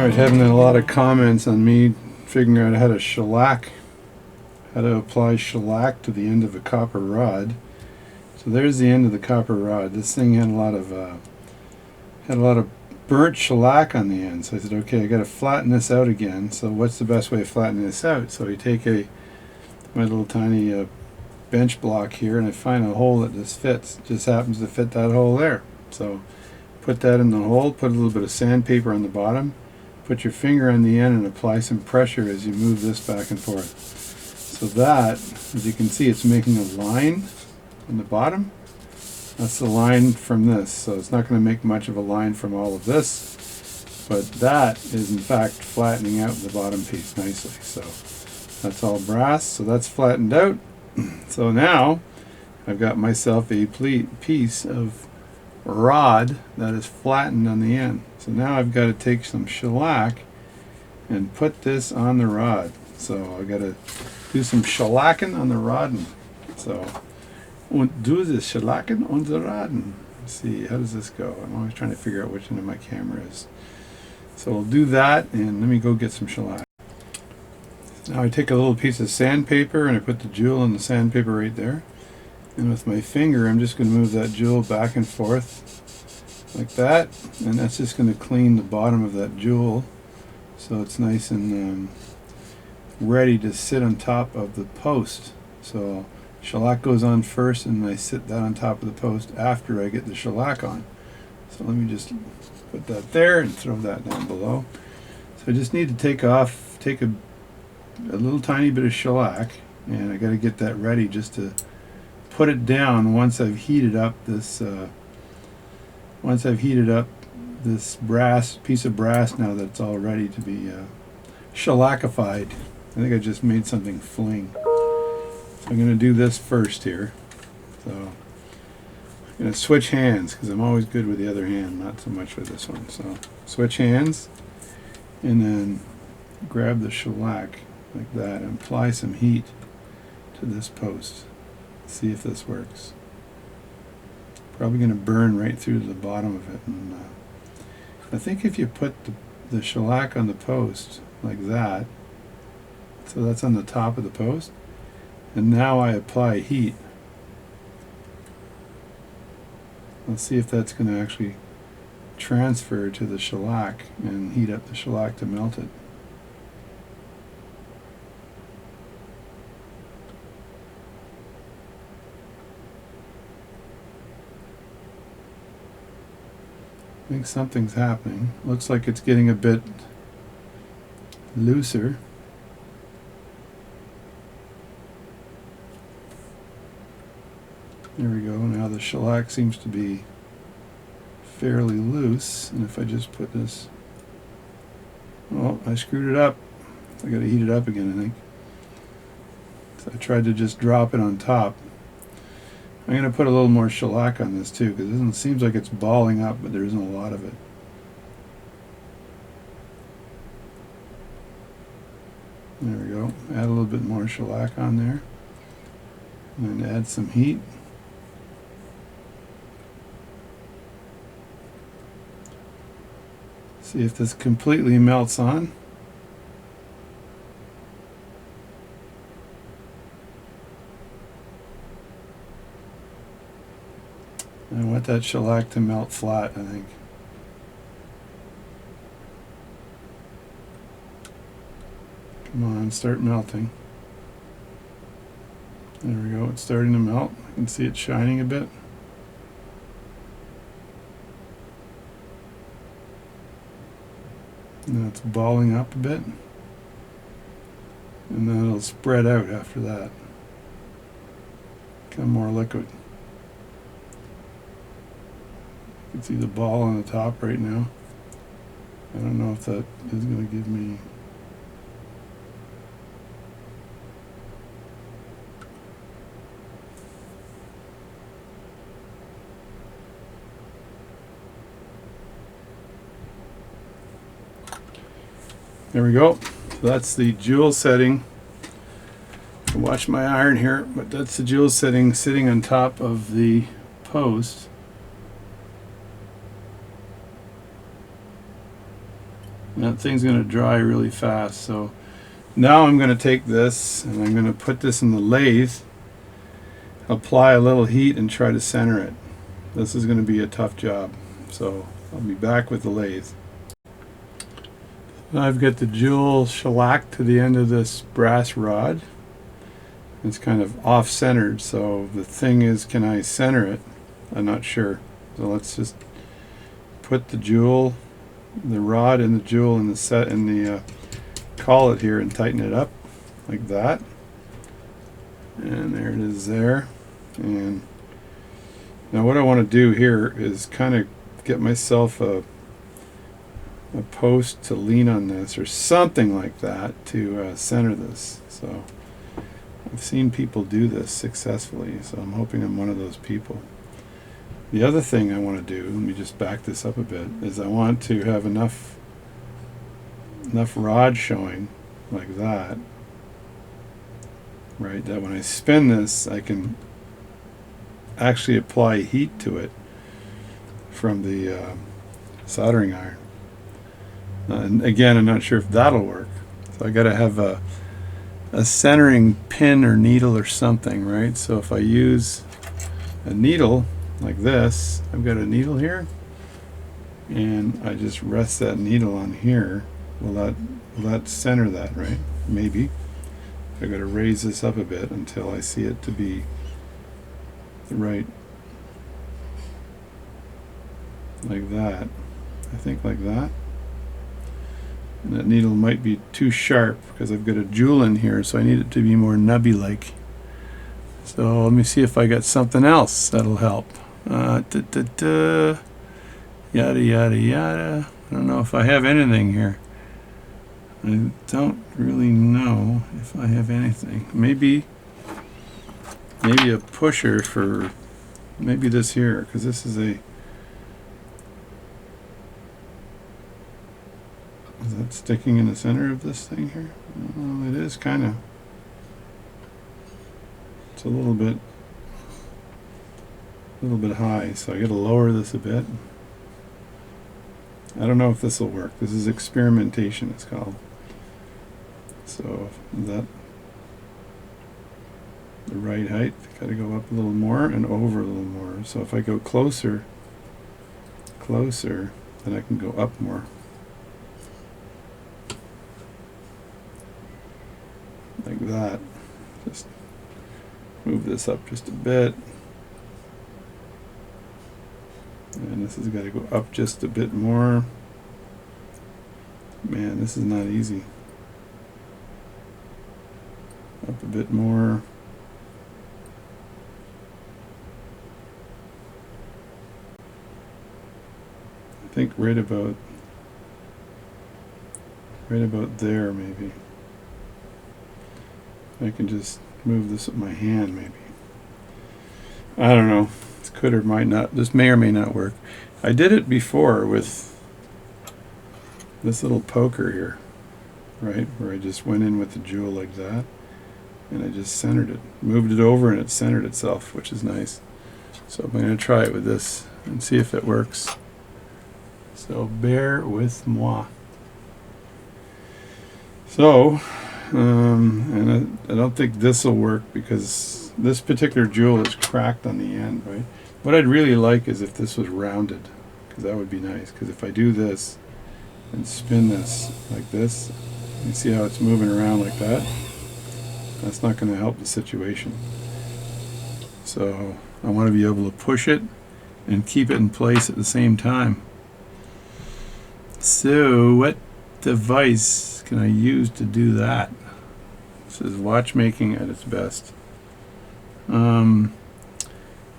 Alright, having a lot of comments on me figuring out how to shellac, how to apply shellac to the end of a copper rod. So there's the end of the copper rod. This thing had a lot of burnt shellac on the end. So I said, okay, I got to flatten this out again. So what's the best way of flattening this out? So I take my little tiny bench block here, and I find a hole that just fits. It just happens to fit that hole there. So put that in the hole. Put a little bit of sandpaper on the bottom. Put your finger on the end and apply some pressure as you move this back and forth. So that, as you can see, it's making a line on the bottom. That's the line from this. So it's not going to make much of a line from all of this, but that is in fact flattening out the bottom piece nicely. So that's all brass, so that's flattened out. So now I've got myself a piece of rod that is flattened on the end. So now I've got to take some shellac and put this on the rod. So I've got to do some shellacking on the rod. So und do the Shellacking on the Raden. Let's see, how does this go? I'm always trying to figure out which end of my camera is. So we'll do that, and let me go get some shellac. Now I take a little piece of sandpaper and I put the jewel in the sandpaper right there. And with my finger, I'm just going to move that jewel back and forth like that. And that's just going to clean the bottom of that jewel so it's nice and ready to sit on top of the post. So shellac goes on first, and I sit that on top of the post after I get the shellac on. So let me just put that there and throw that down below. So I just need to take a little tiny bit of shellac, and I got to get that ready just to put it down once I've heated up this piece of brass now that's all ready to be shellacified. I think I just made something fling. So I'm going to do this first here. So I'm going to switch hands because I'm always good with the other hand, not so much with this one. So switch hands and then grab the shellac like that and apply some heat to this post. See if this works. Probably going to burn right through to the bottom of it. And I think if you put the shellac on the post like that, so that's on the top of the post, and now I apply heat. Let's see if that's going to actually transfer to the shellac and heat up the shellac to melt it. I think something's happening. Looks like it's getting a bit looser. There we go. Now the shellac seems to be fairly loose, and if I just put this, oh, I screwed it up. I got to heat it up again, I think. So I tried to just drop it on top. I'm going to put a little more shellac on this too, because it seems like it's balling up, but there isn't a lot of it. There we go. Add a little bit more shellac on there, and then add some heat. See if this completely melts on. I want that shellac to melt flat, I think. Come on, start melting. There we go, it's starting to melt. I can see it shining a bit. Now it's balling up a bit. And then it'll spread out after that. Become more liquid. You can see the ball on the top right now. I don't know if that is going to give me... There we go. So that's the jewel setting. Watch my iron here, but that's the jewel setting sitting on top of the post. And that thing's going to dry really fast. So now I'm going to take this and I'm going to put this in the lathe, apply a little heat, and try to center it. This is going to be a tough job. So I'll be back with the lathe. I've got the jewel shellacked to the end of this brass rod. It's kind of off-centered, so the thing is, can I center it? I'm not sure. So let's just put the jewel, the rod and the jewel in the set in the collet here and tighten it up like that. And there it is there. And now what I want to do here is kind of get myself a post to lean on this or something like that to center this. So I've seen people do this successfully, so I'm hoping I'm one of those people. The other thing I want to do, let me just back this up a bit, is I want to have enough rod showing like that, right, that when I spin this I can actually apply heat to it from the soldering iron. And again, I'm not sure if that'll work. So I got to have a centering pin or needle or something, right? So if I use a needle like this, I've got a needle here, and I just rest that needle on here. Will that center that, right? Maybe. I got to raise this up a bit until I see it to be the right, like that. I think like that. And that needle might be too sharp because I've got a jewel in here, so I need it to be more nubby-like. So let me see if I got something else that'll help. Yada yada yada. I don't know if I have anything here. I don't really know if I have anything. Maybe a pusher for maybe this here, because this is a. Is that sticking in the center of this thing here? Oh, it is kind of. It's a little bit high, so I got to lower this a bit. I don't know if this will work. This is experimentation, it's called. So is that the right height? Got to go up a little more and over a little more. So if I go closer, then I can go up more. Like that. Just move this up just a bit. And this has got to go up just a bit more. Man, this is not easy. Up a bit more. I think right about there maybe. I can just move this with my hand maybe. I don't know. This could or might not. This may or may not work. I did it before with this little poker here, right? Where I just went in with the jewel like that and I just centered it. Moved it over and it centered itself, which is nice. So I'm going to try it with this and see if it works. So bear with moi. So and I don't think this will work because this particular jewel is cracked on the end, right? What I'd really like is if this was rounded, because that would be nice. Because if I do this and spin this like this, you see how it's moving around like that? That's not going to help the situation. So I want to be able to push it and keep it in place at the same time. So what device can I use to do that? This is watchmaking at its best. I'm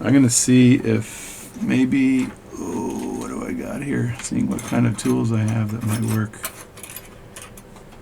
going to see if maybe, what do I got here? Seeing what kind of tools I have that might work.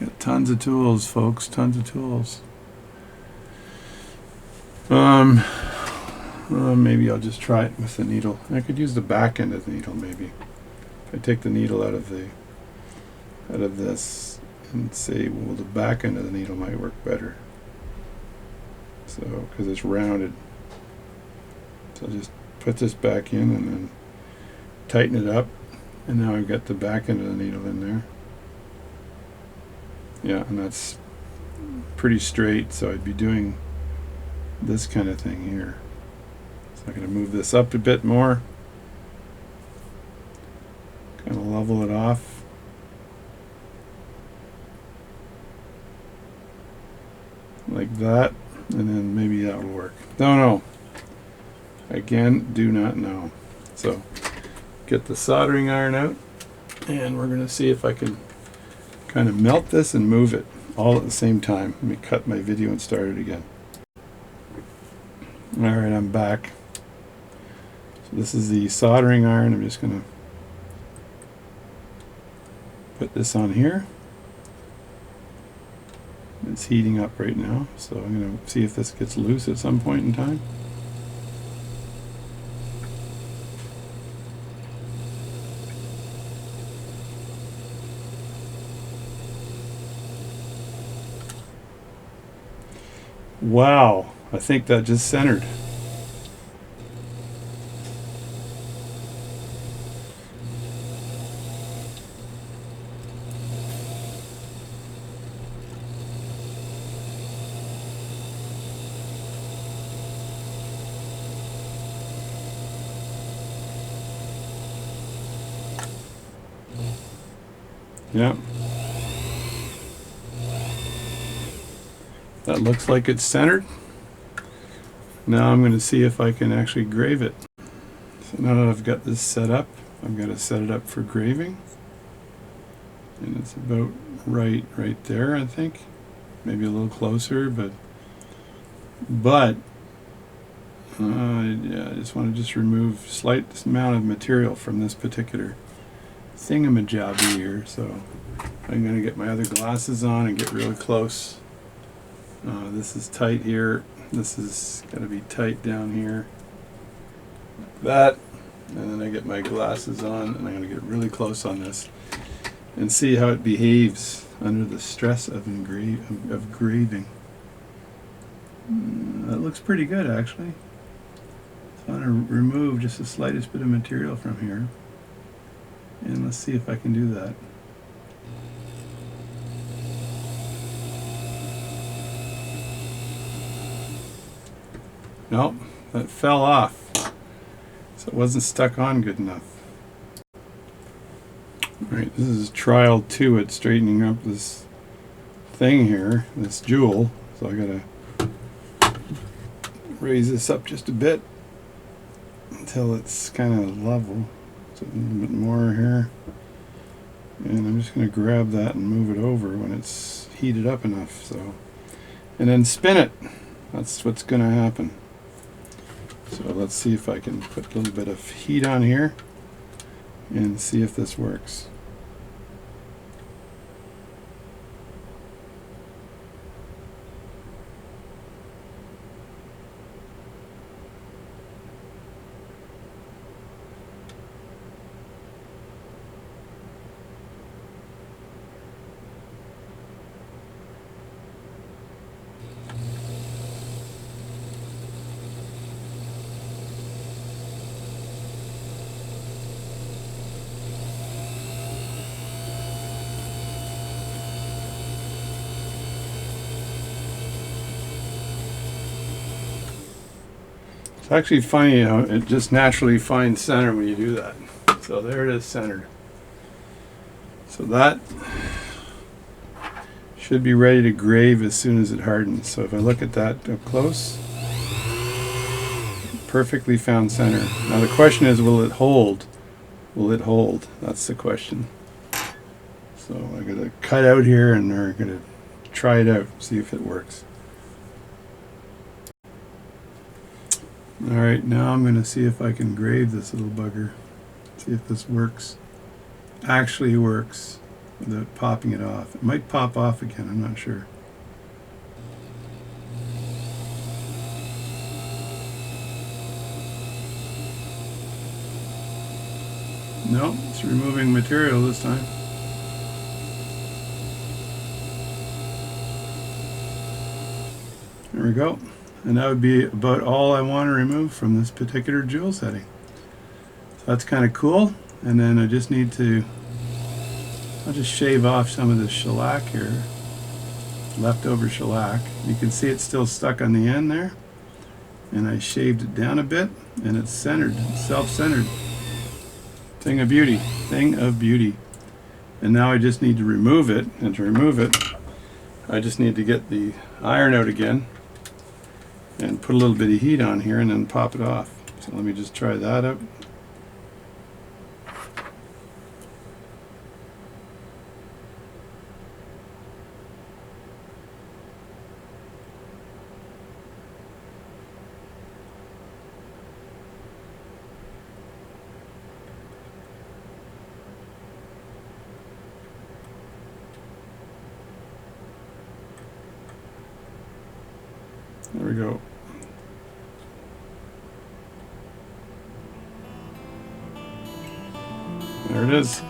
Got tons of tools, folks, tons of tools. Maybe I'll just try it with the needle. I could use the back end of the needle maybe. If I take the needle out of this and say, well, the back end of the needle might work better. So, because it's rounded. So I'll just put this back in and then tighten it up. And now I've got the back end of the needle in there. Yeah, and that's pretty straight, so I'd be doing this kind of thing here. So I'm going to move this up a bit more, kind of level it off. Like that, and then maybe that will work. Don't know. Again, do not know. So get the soldering iron out, and we're going to see if I can kind of melt this and move it all at the same time. Let me cut my video and start it again. Alright, I'm back. So this is the soldering iron. I'm just going to put this on here. It's heating up right now, so I'm going to see if this gets loose at some point in time. Wow, I think that just centered. Yeah. That looks like it's centered. Now I'm going to see if I can actually grave it. So now that I've got this set up, I'm going to set it up for graving. And it's about right there, I think. Maybe a little closer, but yeah, I just want to remove slight amount of material from this particular thingamajabby here. So I'm going to get my other glasses on and get really close. This is tight here. This is going to be tight down here. Like that. And then I get my glasses on and I'm going to get really close on this and see how it behaves under the stress of graving. That looks pretty good, actually. So I'm going to remove just the slightest bit of material from here. And let's see if I can do that. Nope, that fell off. So it wasn't stuck on good enough. Alright, this is trial 2 at straightening up this thing here, this jewel. So I gotta raise this up just a bit until it's kind of level. So a little bit more here. And I'm just going to grab that and move it over when it's heated up enough. So, and then spin it. That's what's going to happen. So let's see if I can put a little bit of heat on here and see if this works. It's actually funny how it just naturally finds center when you do that. So there it is, centered. So that should be ready to grave as soon as it hardens. So if I look at that up close, perfectly found center. Now the question is, will it hold? Will it hold? That's the question. So I'm going to cut out here and we're going to try it out, see if it works. Alright, now I'm going to see if I can grave this little bugger. See if this works. Actually works without popping it off. It might pop off again, I'm not sure. No, it's removing material this time. There we go. And that would be about all I want to remove from this particular jewel setting. So that's kind of cool. And then I just need to, I'll just shave off some of this shellac here. leftover shellac. You can see it's still stuck on the end there. And I shaved it down a bit, and it's centered, self-centered. Thing of beauty, thing of beauty. And now I just need to remove it, and to remove it, I just need to get the iron out again and put a little bit of heat on here and then pop it off. So let me just try that out. There we go. There it is.